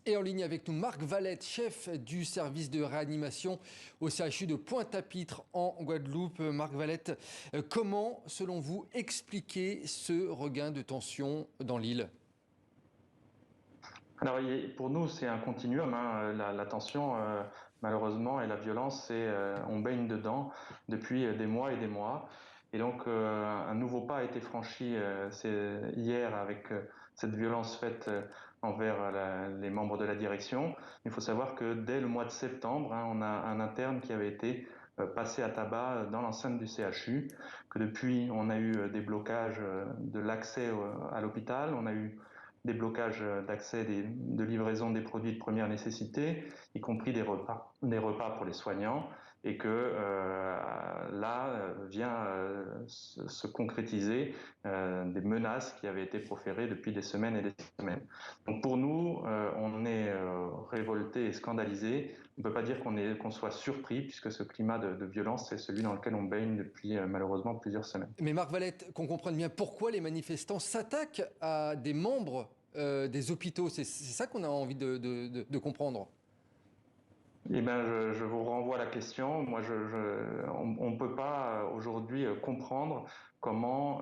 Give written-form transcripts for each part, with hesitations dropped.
Et en ligne avec nous, Marc Valette, chef du service de réanimation au CHU de Pointe-à-Pitre en Guadeloupe. Marc Valette, comment, selon vous, expliquer ce regain de tension dans l'île? Alors, pour nous, c'est un continuum, hein. La tension, malheureusement, et la violence, on baigne dedans depuis des mois et des mois. Et donc, un nouveau pas a été franchi c'est hier avec cette violence faite envers les membres de la direction. Il faut savoir que dès le mois de septembre, hein, on a un interne qui avait été passé à tabac dans l'enceinte du CHU, que depuis, on a eu des blocages de l'accès à l'hôpital, on a eu des blocages d'accès, de livraison des produits de première nécessité, y compris des repas pour les soignants, et que là vient se concrétiser des menaces qui avaient été proférées depuis des semaines et des semaines. Donc pour nous, on est révoltés et scandalisés. On ne peut pas dire qu'on soit surpris, puisque ce climat de violence, c'est celui dans lequel on baigne depuis malheureusement plusieurs semaines. Mais Marc Valette, qu'on comprenne bien pourquoi les manifestants s'attaquent à des membres des hôpitaux. C'est ça qu'on a envie de comprendre. Eh ben, je vous renvoie la question. Moi, on ne peut pas aujourd'hui comprendre comment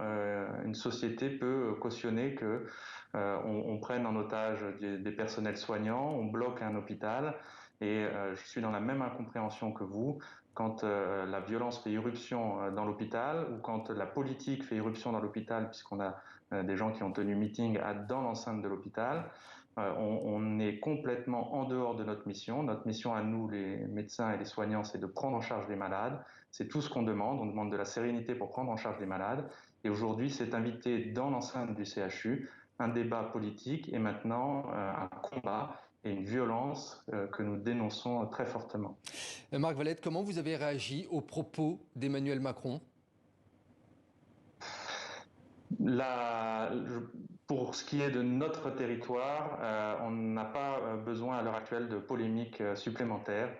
une société peut cautionner que on prenne en otage des personnels soignants, on bloque un hôpital. Et je suis dans la même incompréhension que vous quand la violence fait irruption dans l'hôpital ou quand la politique fait irruption dans l'hôpital, puisqu'on a des gens qui ont tenu meeting dans l'enceinte de l'hôpital. On est complètement en dehors de notre mission. Notre mission à nous, les médecins et les soignants, c'est de prendre en charge les malades. C'est tout ce qu'on demande. On demande de la sérénité pour prendre en charge les malades. Et aujourd'hui, c'est invité dans l'enceinte du CHU un débat politique et maintenant un combat et une violence que nous dénonçons très fortement. Marc Valette, comment vous avez réagi aux propos d'Emmanuel Macron? La, pour ce qui est de notre territoire, on n'a pas besoin à l'heure actuelle de polémiques supplémentaires.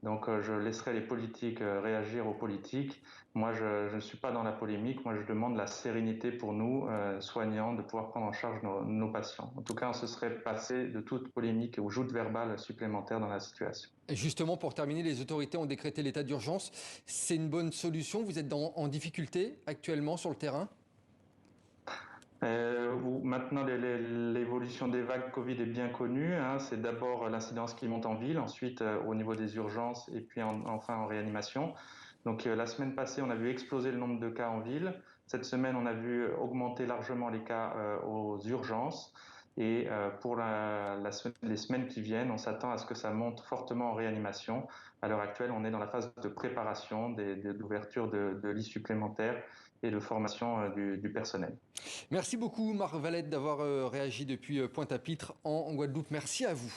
Donc je laisserai les politiques réagir aux politiques. Moi, je ne suis pas dans la polémique. Moi, je demande la sérénité pour nous, soignants, de pouvoir prendre en charge nos patients. En tout cas, on se serait passé de toute polémique ou joute verbale supplémentaire dans la situation. Et justement, pour terminer, les autorités ont décrété l'état d'urgence. C'est une bonne solution? Vous êtes en difficulté actuellement sur le terrain? Maintenant, l'évolution des vagues Covid est bien connue, hein. C'est d'abord l'incidence qui monte en ville, ensuite au niveau des urgences et puis enfin en réanimation. Donc la semaine passée, on a vu exploser le nombre de cas en ville. Cette semaine, on a vu augmenter largement les cas aux urgences. Et pour les semaines qui viennent, on s'attend à ce que ça monte fortement en réanimation. À l'heure actuelle, on est dans la phase de préparation d'ouverture de lits supplémentaires et de formation du personnel. Merci beaucoup, Marc Valette, d'avoir réagi depuis Pointe-à-Pitre en Guadeloupe. Merci à vous.